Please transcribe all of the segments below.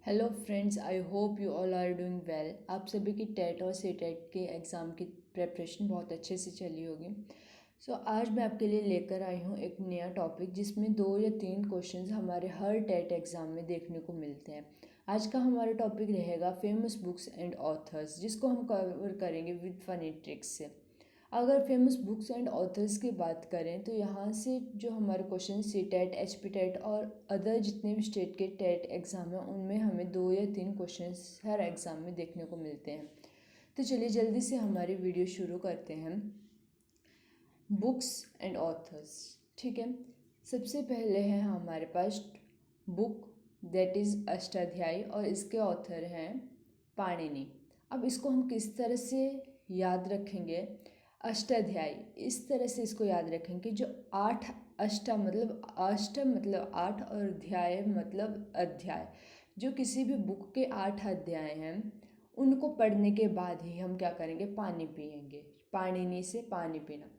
Hello friends, I hope you all are doing well. आप सभी की टेट और सी टेट के एग्ज़ाम की प्रेपरेशन बहुत अच्छे से चली होगी। आज मैं आपके लिए लेकर आई हूँ एक नया टॉपिक जिसमें 2 या 3 क्वेश्चंस हमारे हर टेट एग्ज़ाम में देखने को मिलते हैं। आज का हमारा टॉपिक रहेगा फेमस बुक्स एंड ऑथर्स, जिसको हम कवर करेंगे विद फनी ट्रिक्स से। अगर फेमस बुक्स एंड ऑथर्स की बात करें तो यहाँ से जो हमारे question C TET, H P TET और अदर जितने भी स्टेट के टेट एग्ज़ाम हैं उनमें हमें 2 या 3 क्वेश्चन हर एग्ज़ाम में देखने को मिलते हैं। तो चलिए जल्दी से हमारी वीडियो शुरू करते हैं। बुक्स एंड ऑथर्स, ठीक है। सबसे पहले है हमारे पास बुक दैट इज़ अष्टाध्यायी और इसके ऑथर हैं पाणिनि। अब इसको हम किस तरह से याद रखेंगे? अष्टाध्यायी, इस तरह से इसको याद रखेंगे जो 8 अष्ट मतलब 8 और अध्याय मतलब अध्याय। जो किसी भी बुक के 8 अध्याय हैं उनको पढ़ने के बाद ही हम क्या करेंगे? पानी पिएंगे। पाणिनि से पानी पीना।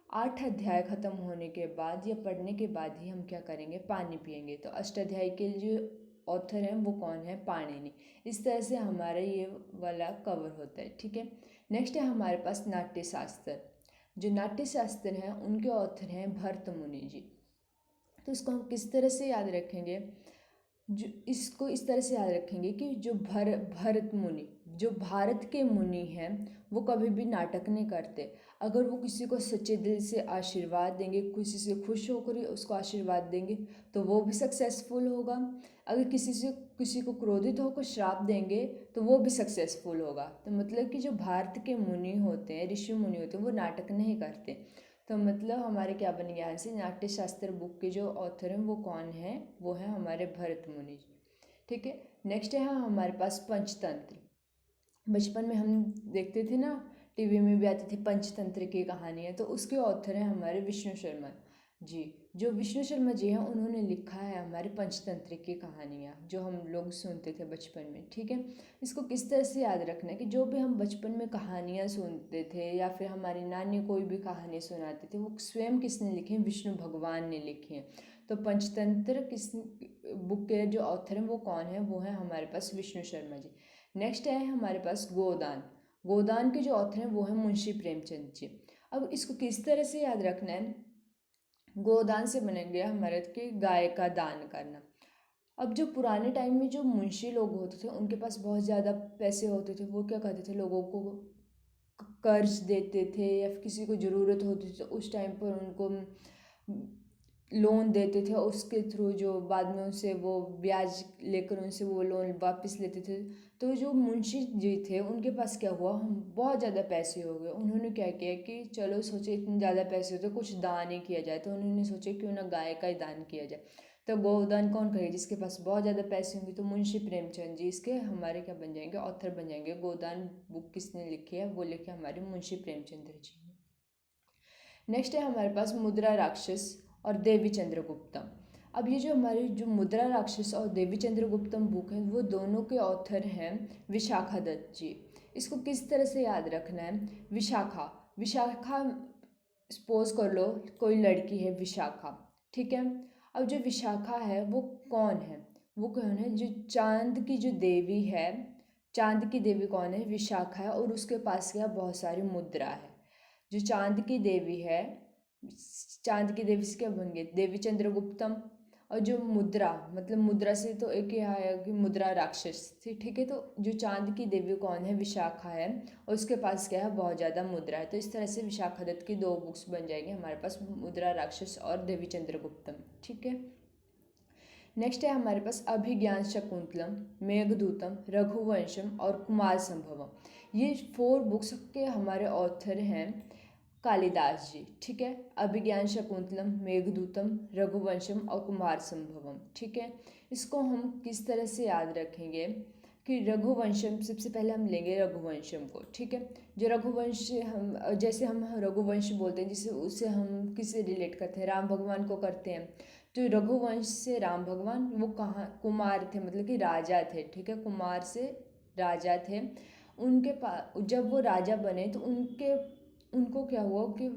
8 अध्याय ख़त्म होने के बाद या पढ़ने के बाद ही हम क्या करेंगे? पानी पिएंगे। तो अष्टाध्यायी के जो ऑथर हैं वो कौन है? पाणिनि। इस तरह से हमारा ये वाला कवर होता है, ठीक है। नेक्स्ट है हमारे पास नाट्य शास्त्र। जो नाट्य शास्त्र हैं उनके ऑथर हैं भरत मुनि जी। तो इसको हम किस तरह से याद रखेंगे? जो इसको इस तरह से याद रखेंगे कि जो भरत मुनि जो भारत के मुनि हैं वो कभी भी नाटक नहीं करते। अगर वो किसी को सच्चे दिल से आशीर्वाद देंगे, किसी से खुश होकर उसको आशीर्वाद देंगे तो वो भी सक्सेसफुल होगा। अगर किसी को क्रोधित होकर श्राप देंगे तो वो भी सक्सेसफुल होगा। तो मतलब कि जो भारत के मुनि होते हैं, ऋषि मुनि होते हैं, वो नाटक नहीं करते। तो मतलब हमारे क्या बन गया? यहाँ से नाट्य शास्त्र बुक के जो ऑथर हैं वो कौन है? वो है हमारे भरत मुनि जी, ठीक है। नेक्स्ट है हमारे पास पंचतंत्र। बचपन में हम देखते थे ना, टीवी में भी आती थी पंचतंत्र की कहानियाँ। तो उसके ऑथर हैं हमारे विष्णु शर्मा जी। जो विष्णु शर्मा जी हैं उन्होंने लिखा है हमारे पंचतंत्र की कहानियाँ जो हम लोग सुनते थे बचपन में, ठीक है। इसको किस तरह से याद रखना है कि जो भी हम बचपन में कहानियाँ सुनते थे या फिर हमारी नानी कोई भी कहानी सुनाती थी वो स्वयं किसने लिखी है? विष्णु भगवान ने लिखी है। तो पंचतंत्र किस बुक के जो ऑथर हैं वो कौन है? वो है हमारे पास विष्णु शर्मा जी। नेक्स्ट है हमारे पास गोदान। गोदान के जो ऑथर हैं वो है मुंशी प्रेमचंद जी। अब इसको किस तरह से याद रखना है? गोदान से बनेंगे हमारे कि गाय का दान करना। अब जो पुराने टाइम में जो मुंशी लोग होते थे उनके पास बहुत ज़्यादा पैसे होते थे। वो क्या करते थे? लोगों को कर्ज देते थे या फिर किसी को ज़रूरत होती थी तो उस टाइम पर उनको लोन देते थे। उसके थ्रू जो बाद में उनसे वो ब्याज लेकर उनसे वो लोन वापस लेते थे। तो जो मुंशी जी थे उनके पास क्या हुआ? हम बहुत ज़्यादा पैसे हो गए। उन्होंने क्या किया कि चलो सोचे इतने ज़्यादा पैसे होते कुछ दान ही किया जाए। तो उन्होंने सोचा क्यों ना गाय का ही दान किया जाए। तो गोदान कौन करे? जिसके पास बहुत ज़्यादा पैसे होंगे। तो मुंशी प्रेमचंद जी इसके हमारे क्या बन जाएंगे? ऑथर बन जाएंगे। गोदान बुक किसने लिखी है? वो लिखी है हमारे मुंशी प्रेमचंद्र जी ने। नेक्स्ट है हमारे पास मुद्रा राक्षस और देवी चंद्रगुप्तम। अब ये जो हमारी जो मुद्रा राक्षस और देवी चंद्रगुप्तम बुक है वो दोनों के ऑथर हैं विशाखा दत्त जी। इसको किस तरह से याद रखना है? विशाखा विशाखा सपोज कर लो कोई लड़की है विशाखा, ठीक है। अब जो विशाखा है वो कौन है? वो कौन है? जो चांद की जो देवी है, चांद की देवी कौन है? विशाखा है। और उसके पास क्या? बहुत सारी मुद्रा है। जो चांद की देवी है, चांद की देवी से क्या बन गए? देवी चंद्रगुप्तम। और जो मुद्रा मतलब मुद्रा से तो एक ही आया कि मुद्रा राक्षस थी, ठीक है। तो जो चांद की देवी कौन है? विशाखा है। और उसके पास क्या है? बहुत ज़्यादा मुद्रा है। तो इस तरह से विशाखा दत्त की 2 बुक्स बन जाएंगी हमारे पास, मुद्रा राक्षस और देवी चंद्रगुप्तम, ठीक है। नेक्स्ट है हमारे पास अभिज्ञान शकुंतलम, मेघदूतम, रघुवंशम और कुमार संभवम। ये 4 बुक्स के हमारे ऑथर हैं कालिदास जी, ठीक है। अभिज्ञान शकुंतलम, मेघदूतम, रघुवंशम और कुमार संभवम, ठीक है। इसको हम किस तरह से याद रखेंगे कि रघुवंशम सबसे पहले हम लेंगे रघुवंशम को, ठीक है। जो रघुवंश हम जैसे हम रघुवंश बोलते हैं जिसे उससे हम किसे रिलेट करते हैं? राम भगवान को करते हैं। तो रघुवंश से राम भगवान वो कहाँ? कुमार थे, मतलब कि राजा थे, ठीक है। कुमार से राजा थे। उनके पास जब वो राजा बने तो उनको क्या हुआ कि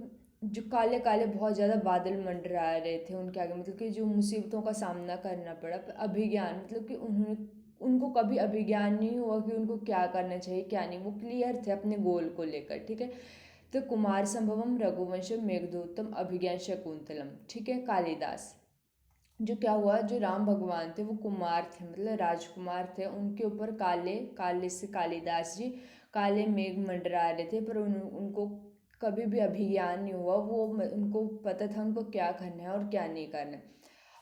जो काले काले बहुत ज़्यादा बादल मंडरा रहे थे उनके आगे, मतलब कि जो मुसीबतों का सामना करना पड़ा। अभिज्ञान मतलब कि उन्होंने उनको कभी अभिज्ञान नहीं हुआ कि उनको क्या करना चाहिए क्या नहीं, वो क्लियर थे अपने गोल को लेकर, ठीक है। तो कुमार संभवम, रघुवंशम, मेघदूतम, अभिज्ञान शकुंतलम, ठीक है। कालिदास, जो क्या हुआ, जो राम भगवान थे वो कुमार थे, मतलब राजकुमार थे, उनके ऊपर काले काले से कालिदास जी काले मेघ मंडरा रहे थे, पर उनको कभी भी अभिज्ञान नहीं हुआ, वो उनको पता था उनको क्या करना है और क्या नहीं करना है।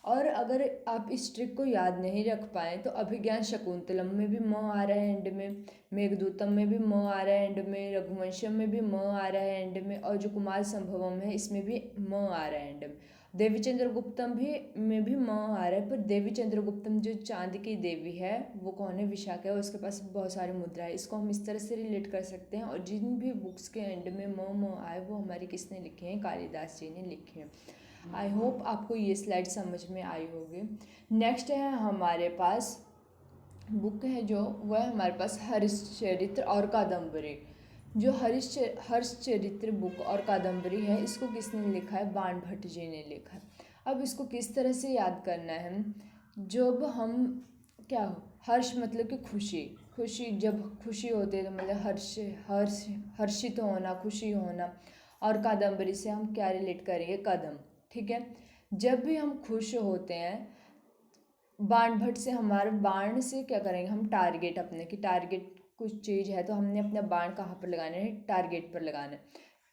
और अगर आप इस ट्रिक को याद नहीं रख पाए तो अभिज्ञान शकुंतलम में भी म आ रहा है एंड में, मेघदूतम में भी म आ रहा है एंड में, रघुवंशम में भी म आ रहा है एंड में, और जो कुमार संभवम है इसमें भी म आ रहा है एंड में। देवी चंद्रगुप्तम भी में भी म आ रहा है, पर देवी चंद्रगुप्तम जो चांद की देवी है वो कौन है, विशाखा है, उसके पास बहुत सारी मुद्रा है। इसको हम इस तरह से रिलेट कर सकते हैं। और जिन भी बुक्स के एंड में म आए वो हमारी किसने लिखे हैं, कालिदास जी ने लिखे हैं। आई होप आपको ये स्लाइड समझ में आई होगी। नेक्स्ट है हमारे पास बुक है जो वह है हमारे पास हरिश्चरित्र और कादम्बरी। जो हर्षचरित्र बुक और कादम्बरी है इसको किसने लिखा है, बाण भट्ट जी ने लिखा है। अब इसको किस तरह से याद करना है, जब हम क्या हो, हर्ष मतलब कि खुशी, खुशी जब खुशी होती है तो मतलब हर्ष हर्ष हर्षित होना, खुशी होना। और कादम्बरी से हम क्या रिलेट करेंगे, कदम, ठीक है। जब भी हम खुश होते हैं, बाण भट्ट से हमारे बाण से क्या करेंगे हम, टारगेट अपने की, टारगेट कुछ चीज़ है तो हमने अपना बाण कहाँ पर लगाना है, टारगेट पर लगाना है।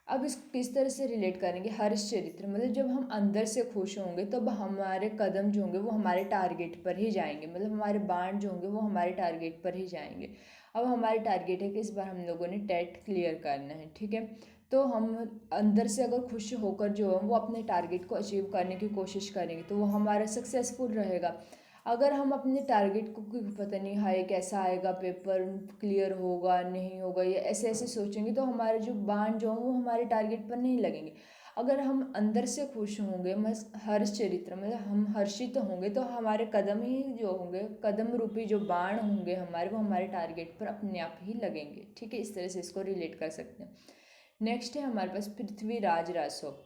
अब इसको किस तरह से रिलेट करेंगे, हर्ष चरित्र मतलब जब हम अंदर से खुश होंगे तब हमारे कदम जो होंगे वो हमारे टारगेट पर ही जाएंगे, मतलब हमारे बाण जो होंगे वो हमारे टारगेट पर ही जाएंगे। अब हमारे टारगेट है कि इस बार हम लोगों ने टेट क्लियर करना है, ठीक है। तो हम अंदर से अगर खुश होकर जो है वो अपने टारगेट को अचीव करने की कोशिश करेंगे तो वो हमारा सक्सेसफुल रहेगा। अगर हम अपने टारगेट को पता नहीं हाय कैसा आएगा पेपर, क्लियर होगा नहीं होगा, ये ऐसे ऐसे सोचेंगे तो हमारे जो बाण जो हैं वो हमारे टारगेट पर नहीं लगेंगे। अगर हम अंदर से खुश होंगे, मस हर्ष चरित्र मतलब हम हर्षित होंगे तो हमारे कदम ही जो होंगे, कदम रूपी जो बाण होंगे हमारे, वो हमारे टारगेट पर अपने आप ही लगेंगे, ठीक है। इस तरह से इसको रिलेट कर सकते हैं। नेक्स्ट है हमारे पास पृथ्वीराज रासो।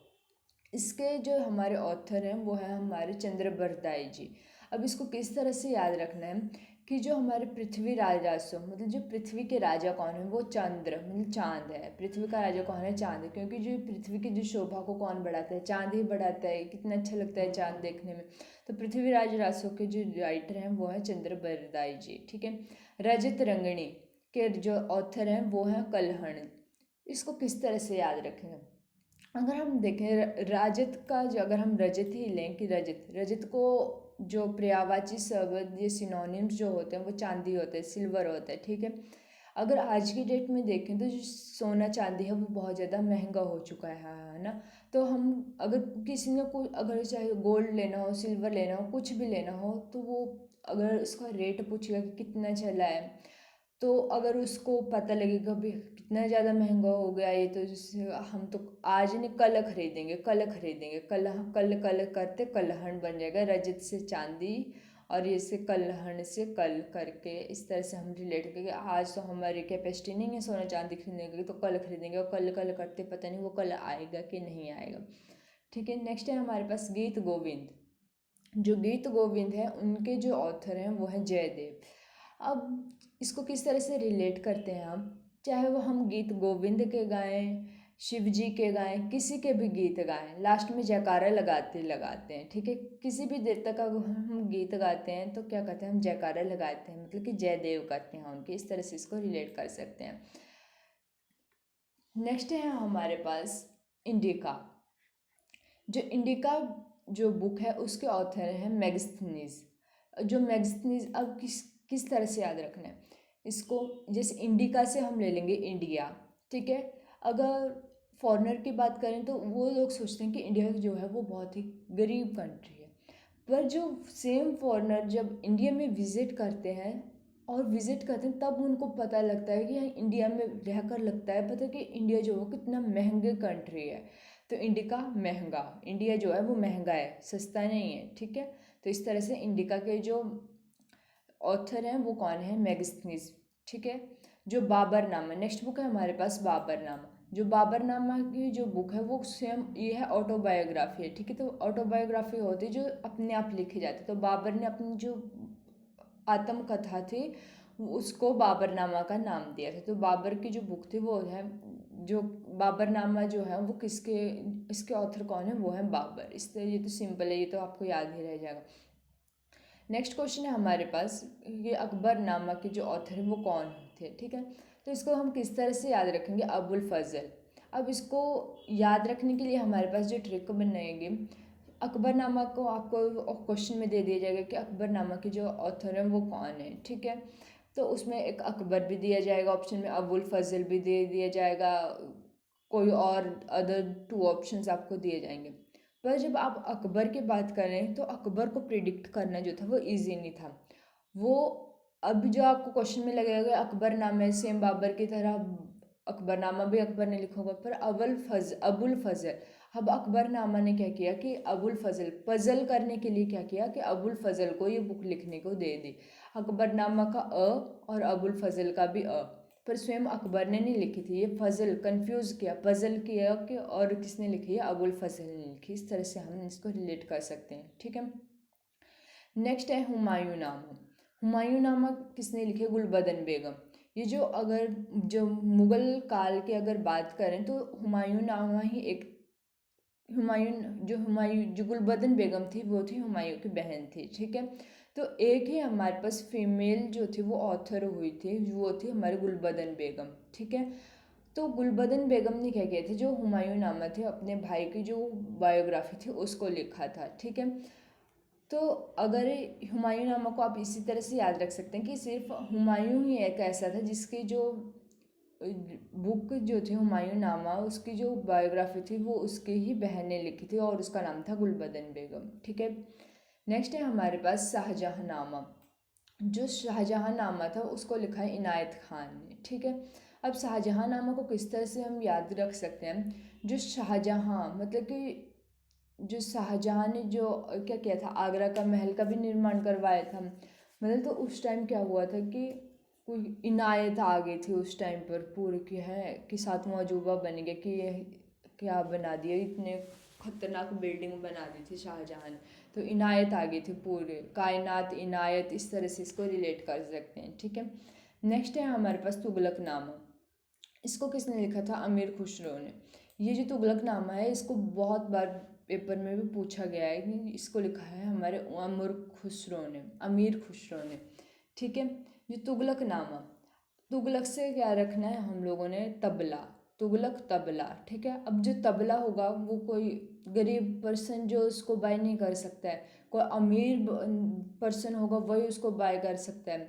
इसके जो हमारे ऑथर हैं वो है हमारे चंद्रबरदाई जी। अब इसको किस तरह से याद रखना है कि जो हमारे पृथ्वीराज रासो मतलब जो पृथ्वी के राजा कौन है, वो चंद्र मतलब चांद है। पृथ्वी का राजा कौन है, चांद है, क्योंकि जो पृथ्वी की जो शोभा को कौन बढ़ाता है, चांद ही बढ़ाता है। कितना अच्छा लगता है चांद देखने में। तो पृथ्वीराज रासो के जो राइटर हैं वो है चंद्रबरदाई जी, ठीक है। रजत रंगणी के जो ऑथर हैं वो हैं कलहण। इसको किस तरह से याद रखेंगे, अगर हम देखें राजत का जो, अगर हम रजत ही लें कि रजत रजत को जो पर्यायवाची शब्द ये सिनोनिम्स जो होते हैं वो चांदी होते हैं, सिल्वर होता है, ठीक है। अगर आज की डेट में देखें तो जो सोना चांदी है वो बहुत ज़्यादा महंगा हो चुका है ना। तो हम अगर किसी ने कोई अगर चाहे गोल्ड लेना हो, सिल्वर लेना हो, कुछ भी लेना हो तो वो अगर उसका रेट पूछेगा कि कितना चला है, तो अगर उसको पता लगेगा भी कितना ज़्यादा महंगा हो गया ये, तो जिससे हम तो आज नहीं कल खरीदेंगे, कल खरीदेंगे, कल कल कल करते कलहण बन जाएगा, रजत से चांदी और ये से कलहण से कल करके इस तरह से हम रिलेट करेंगे। आज तो हमारी कैपेसिटी नहीं है सोना चांदी खरीदने की, तो कल खरीदेंगे, और कल कल करते पता नहीं वो कल आएगा कि नहीं आएगा, ठीक है। नेक्स्ट है हमारे पास गीत गोविंद। जो गीत गोविंद है उनके जो ऑथर हैं वो हैं जयदेव। अब इसको किस तरह से रिलेट करते हैं हम, चाहे वो हम गीत गोविंद के गाएं, शिव जी के गाएं, किसी के भी गीत गाएं, लास्ट में जयकारा लगाते लगाते हैं, ठीक है। किसी भी देवता का हम गीत गाते हैं तो क्या कहते हैं, हम जयकारा लगाते हैं, मतलब कि जयदेव करते हैं उनके, इस तरह से इसको रिलेट कर सकते हैं। नेक्स्ट है हमारे पास इंडिका। जो इंडिका जो बुक है उसके ऑथर हैं मैगस्थनीज। जो मैगस्थनीज, अब किस तरह से याद रखना है इसको, जैसे इंडिका से हम ले लेंगे इंडिया, ठीक है। अगर फॉरेनर की बात करें तो वो लोग सोचते हैं कि इंडिया जो है वो बहुत ही गरीब कंट्री है, पर जो सेम फॉरेनर जब इंडिया में विज़िट करते हैं और विज़िट करते हैं तब उनको पता लगता है कि यहाँ इंडिया में रहकर लगता है पता कि इंडिया जो है कितना महंगे कंट्री है। तो इंडिका महंगा, इंडिया जो है वो महंगा है, सस्ता नहीं है, ठीक है। तो इस तरह से इंडिका के जो ऑथर हैं वो कौन है, मैगस्थनीज, ठीक है। जो बाबरनामा, नेक्स्ट बुक है हमारे पास बाबरनामा। जो बाबरनामा की जो बुक है वो सेम ये है ऑटोबायोग्राफी है, ठीक है। तो ऑटोबायोग्राफी होती है जो अपने आप लिखी जाती है। तो बाबर ने अपनी जो आत्मकथा थी उसको बाबरनामा का नाम दिया था। तो बाबर की जो बुक थी वो है, जो बाबरनामा जो है वो किसके, इसके ऑथर कौन है, वो है बाबर। इस तरह ये तो सिंपल है, ये तो आपको याद ही रह जाएगा। नेक्स्ट क्वेश्चन है हमारे पास, ये अकबरनामा के जो ऑथर है वो कौन थे, ठीक है। तो इसको हम किस तरह से याद रखेंगे, अबुल फजल। अब इसको याद रखने के लिए हमारे पास जो ट्रिक बनाएंगे, अकबरनामा को आपको क्वेश्चन में दे दिया जाएगा कि अकबरनामा के जो ऑथर हैं वो कौन है, ठीक है। तो उसमें एक अकबर भी दिया जाएगा ऑप्शन में, अबुल फजल भी दे दिया जाएगा, कोई और अदर 2 ऑप्शंस आपको दिए जाएंगे। पर जब आप अकबर की बात करें तो अकबर को प्रिडिक्ट करना जो था वो इजी नहीं था। वो अब जो आपको क्वेश्चन में लगेगा अकबर नाम है सेम बाबर की तरह, अकबरनामा भी अकबर ने लिखा होगा, पर अबुल फजल, अब अकबरनामा ने क्या किया कि अबुल फजल पजल करने के लिए क्या किया कि अबुल फजल को ये बुक लिखने को दे दी। अकबरनामा का और अबुल फजल का भी पर स्वयं अकबर ने नहीं लिखी थी, ये फजल कंफ्यूज किया, पजल किया कि और किसने लिखी है, अबुल फजल ने लिखी। इस तरह से हम इसको रिलेट कर सकते हैं, ठीक है। नेक्स्ट है हुमायूं नामा। हुमायूं नामा किसने लिखे, गुलबदन बेगम। ये जो अगर जो मुग़ल काल की अगर बात करें तो हुमायूं नामा ही एक, हुमायूं जो गुलबदन बेगम थी वो थी हुमायूं की बहन थी, ठीक है। तो एक ही हमारे पास फीमेल जो थी वो ऑथर हुई थी, वो थी हमारी गुलबदन बेगम, ठीक है। तो गुलबदन बेगम ने क्या किया था, जो हुमायूं नामा थे अपने भाई की जो बायोग्राफी थी उसको लिखा था, ठीक है। तो अगर हुमायूं नामा को आप इसी तरह से याद रख सकते हैं कि सिर्फ हुमायूं ही एक ऐसा था जिसकी जो बुक जो थी हुमायूं नामा, उसकी जो बायोग्राफी थी वो उसकी ही बहन ने लिखी थी और उसका नाम था गुलबदन बेगम, ठीक है। नेक्स्ट है हमारे पास शाहजहाँ नामा। जो शाहजहाँ नामा था उसको लिखा है इनायत खान ने, ठीक है। अब शाहजहाँ नामा को किस तरह से हम याद रख सकते हैं, जो शाहजहाँ मतलब कि जो शाहजहाँ ने जो क्या किया था, आगरा का महल का भी निर्माण करवाया था। मतलब तो उस टाइम क्या हुआ था कि कोई इनायत आ गई थी उस टाइम पर पूरे की है कि सातवां अजूबा बन गया कि ये क्या बना दिया, इतने खतरनाक बिल्डिंग बना दी थी शाहजहाँ ने। तो इनायत आ गई थी, पूरे कायनात इनायत, इस तरह से इसको रिलेट कर सकते हैं, ठीक है। नेक्स्ट है हमारे पास तुगलकनामा। इसको किसने लिखा था, अमीर खुसरो ने। ये जो तुगलकनामा है इसको बहुत बार पेपर में भी पूछा गया है कि इसको लिखा है हमारे अमीर खुसरो ने, ठीक है। जो तुगलकनामा, तुगलक से क्या रखना है हम लोगों ने, तबला, तुगलक तबला, ठीक है। अब जो तबला होगा वो कोई गरीब पर्सन जो उसको बाय नहीं कर सकता है, कोई अमीर पर्सन होगा वही उसको बाय कर सकता है,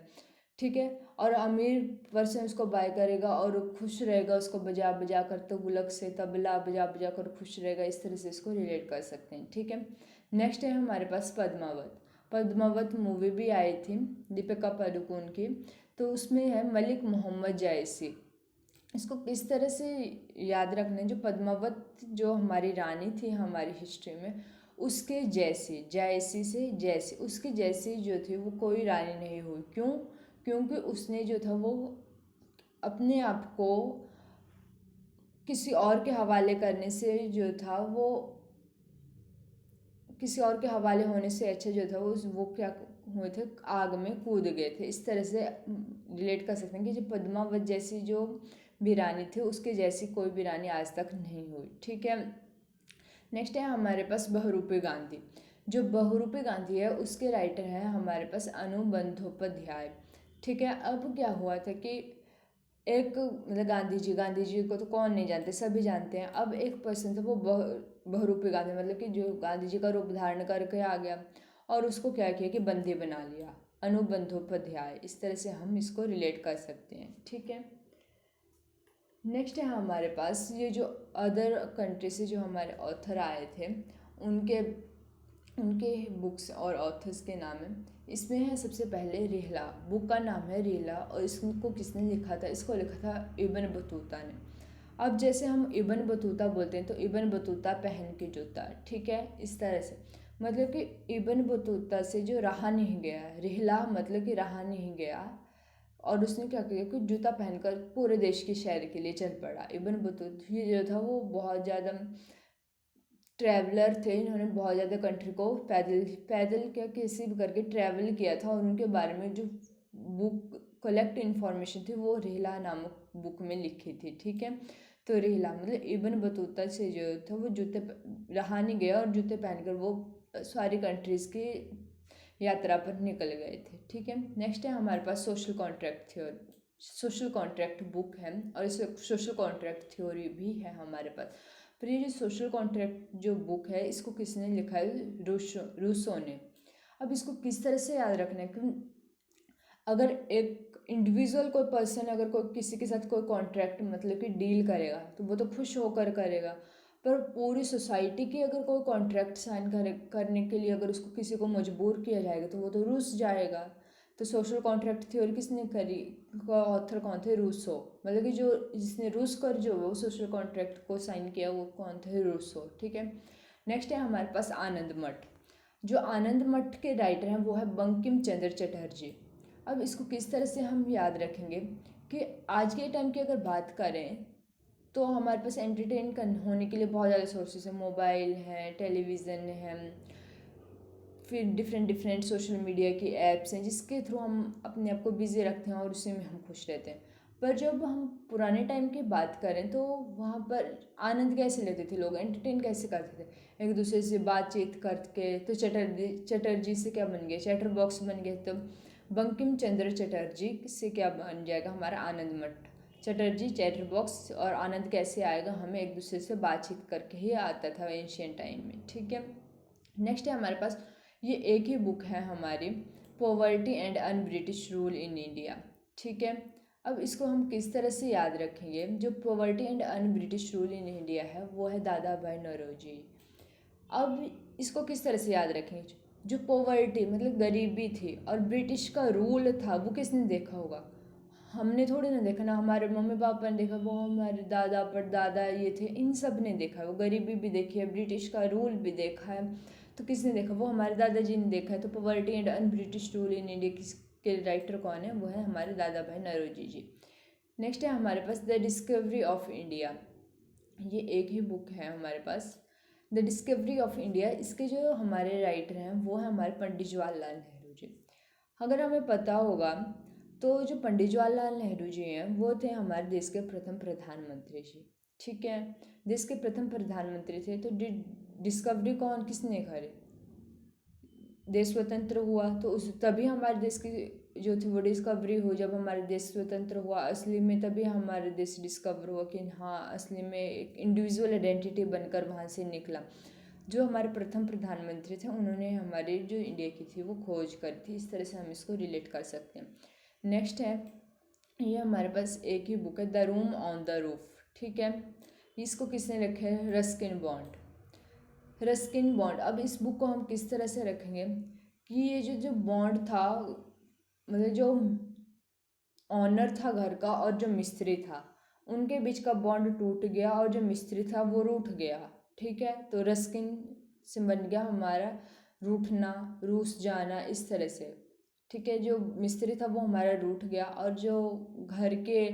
ठीक है। और अमीर पर्सन उसको बाय करेगा और खुश रहेगा, उसको बजा बजा कर, तुगलक से तबला बजा बजा कर खुश रहेगा, इस तरह से इसको रिलेट कर सकते हैं, ठीक है। नेक्स्ट है हमारे पास पद्मावत। पद्मावत मूवी भी आई थी दीपिका पादुकोण की, तो उसमें है मलिक मोहम्मद जायसी। इसको किस तरह से याद रखना है, जो पद्मावत जो हमारी रानी थी हमारी हिस्ट्री में, उसके जैसी, जायसी से जैसी, उसकी जैसी जो थी वो कोई रानी नहीं हुई, क्यों, क्योंकि उसने जो था वो अपने आप को किसी और के हवाले करने से जो था वो, किसी और के हवाले होने से अच्छा जो था वो क्या हुए थे, आग में कूद गए थे। इस तरह से रिलेट कर सकते हैं कि जो पद्मावत जैसी जो भी रानी थी उसके जैसी कोई भी रानी आज तक नहीं हुई, ठीक है। नेक्स्ट है हमारे पास बहुरूपी गांधी। जो बहुरूपी गांधी है उसके राइटर हैं हमारे पास अनुबंधोपाध्याय, ठीक है। अब क्या हुआ था कि एक मतलब गांधी जी को तो कौन नहीं जानते, सभी जानते हैं। अब एक पर्सन था वो बहुरूपी गांधी, मतलब कि जो गांधी जी का रूप धारण करके आ गया और उसको क्या किया कि बंदी बना लिया, अनुबंधोपाध्याय। इस तरह से हम इसको रिलेट कर सकते हैं, ठीक है। नेक्स्ट है हमारे पास ये जो अदर कंट्री से जो हमारे ऑथर आए थे उनके उनके बुक्स और ऑथर्स के नाम है। इसमें है सबसे पहले रिहला, बुक का नाम है रिहला और इसको किसने लिखा था, इसको लिखा था इब्न बतूता ने। अब जैसे हम इब्न बतूता बोलते हैं तो इब्न बतूता पहन के जूता, ठीक है, इस तरह से मतलब कि इब्न बतूता से जो रहा नहीं गया, रिहला मतलब कि रहा नहीं गया, और उसने क्या किया कि जूता पहनकर पूरे देश की सैर के लिए चल पड़ा। इब्न बतूता ये जो था वो बहुत ज़्यादा ट्रैवलर थे, इन्होंने बहुत ज़्यादा कंट्री को पैदल पैदल क्या किसी भी करके ट्रैवल किया था, और उनके बारे में जो बुक कलेक्ट इन्फॉर्मेशन थी वो रेहला नामक बुक में लिखी थी। ठीक है, तो रेहला मतलब इब्न बतूता से जो था वो जूते रहा नहीं गया, और जूते पहनकर वो सारी कंट्रीज़ की यात्रा पर निकल गए थे। ठीक है, नेक्स्ट है हमारे पास social contract theory, social contract book है, और इस सोशल कॉन्ट्रैक्ट थ्योरी भी है हमारे पास। पर ये जो सोशल कॉन्ट्रैक्ट जो बुक है इसको किसने लिखा है? रूसो ने। अब इसको किस तरह से याद रखना है कि अगर एक इंडिविजुअल कोई पर्सन अगर कोई किसी के साथ कोई कॉन्ट्रैक्ट मतलब कि डील करेगा तो वो तो खुश होकर करेगा, पर पूरी सोसाइटी की अगर कोई कॉन्ट्रैक्ट साइन करने के लिए अगर उसको किसी को मजबूर किया जाएगा तो वो तो रूस जाएगा। तो सोशल कॉन्ट्रैक्ट थ्योरी किसने करी? का ऑथर कौन थे? रूसो। मतलब कि जो जिसने रूस कर जो वो सोशल कॉन्ट्रैक्ट को साइन किया वो कौन थे? रूसो। ठीक है, नेक्स्ट है हमारे पास आनंद मठ। जो आनंद मठ के राइटर हैं वो है बंकिम चंद्र चटर्जी। अब इसको किस तरह से हम याद रखेंगे कि आज के टाइम की अगर बात करें तो हमारे पास एंटरटेन होने के लिए बहुत ज़्यादा सोर्सेस हैं, मोबाइल है, टेलीविज़न है, फिर डिफरेंट डिफरेंट सोशल मीडिया की ऐप्स हैं जिसके थ्रू हम अपने आप को बिज़ी रखते हैं और उसी में हम खुश रहते हैं। पर जब हम पुराने टाइम की बात करें तो वहाँ पर आनंद कैसे लेते थे लोग, एंटरटेन कैसे करते थे? एक दूसरे से बातचीत करके। तो चटर्जी से क्या बन गया? चैटर बॉक्स बन गया। तो बंकिम चंद्र चटर्जी से क्या बन जाएगा? हमारा आनंद मठ। चटर्जी चैटर बॉक्स, और आनंद कैसे आएगा? हमें एक दूसरे से बातचीत करके ही आता था एंशियंट टाइम में। ठीक है, नेक्स्ट है हमारे पास ये एक ही बुक है हमारी, poverty and un British rule in India. ठीक है, अब इसको हम किस तरह से याद रखेंगे? जो poverty and un British rule in India है वो है दादा भाई नौरोजी। अब इसको किस तरह से याद रखेंगे? जो पॉवर्टी मतलब गरीबी थी और ब्रिटिश का रूल था वो किसने देखा होगा? हमने थोड़ी ना देखा, ना हमारे मम्मी पापा ने देखा, वो हमारे दादा परदादा ये थे, इन सब ने देखा है। वो गरीबी भी देखी है, ब्रिटिश का रूल भी देखा है। तो किसने देखा? वो हमारे दादाजी ने देखा है। तो poverty and un British rule in India किसके राइटर कौन है? वो है हमारे दादा भाई नौरोजी जी। नेक्स्ट है हमारे पास द डिस्कवरी ऑफ इंडिया। ये एक ही बुक है हमारे पास, द डिस्कवरी ऑफ इंडिया। इसके जो हमारे राइटर हैं वो है हमारे पंडित जवाहरलाल नेहरू जी। अगर हमें पता होगा तो जो पंडित जवाहरलाल नेहरू जी हैं वो थे हमारे देश के प्रथम प्रधानमंत्री जी। ठीक है, देश के प्रथम प्रधानमंत्री थे। तो डिस्कवरी कौन किसने करी? देश स्वतंत्र हुआ तो उस तभी हमारे देश की जो थी वो डिस्कवरी हुई। जब हमारे देश स्वतंत्र हुआ असली में तभी हमारे देश डिस्कवर हुआ कि हाँ असली में एक इंडिविजुअल आइडेंटिटी बनकर वहाँ से निकला। जो हमारे प्रथम प्रधानमंत्री थे उन्होंने हमारी जो इंडिया की थी वो खोज करी थी। इस तरह से हम इसको रिलेट कर सकते हैं। नेक्स्ट है ये हमारे पास एक ही बुक है, the room on the roof. ठीक है, इसको किसने लिखा है? Ruskin bond. Ruskin bond. अब इस बुक को हम किस तरह से रखेंगे कि ये जो जो बॉन्ड था मतलब जो ऑनर था घर का और जो मिस्त्री था उनके बीच का बॉन्ड टूट गया और जो मिस्त्री था वो रूठ गया। ठीक है, तो रस्किन से बन गया हमारा रूठना, रूस जाना, इस तरह से। ठीक है, जो मिस्त्री था वो हमारा रूठ गया, और जो घर के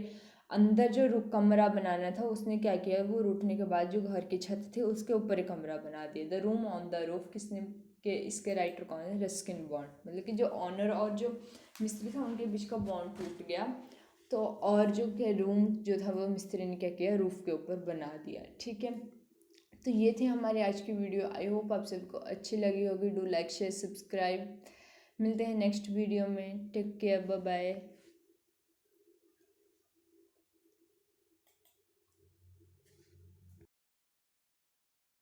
अंदर जो कमरा बनाना था उसने क्या किया? वो रूठने के बाद जो घर की छत थी उसके ऊपर एक कमरा बना दिया। The room on the roof किसने के इसके राइटर कौन है? Ruskin bond. मतलब कि जो ऑनर और जो मिस्त्री था उनके बीच का बॉन्ड टूट गया, तो और जो क्या रूम जो था वो मिस्त्री ने क्या किया? रूफ के ऊपर बना दिया। ठीक है, तो ये थी हमारी आज की वीडियो। आई होप आप सबको अच्छी लगी होगी। Do like share subscribe. मिलते हैं नेक्स्ट वीडियो में। Take care, bye bye.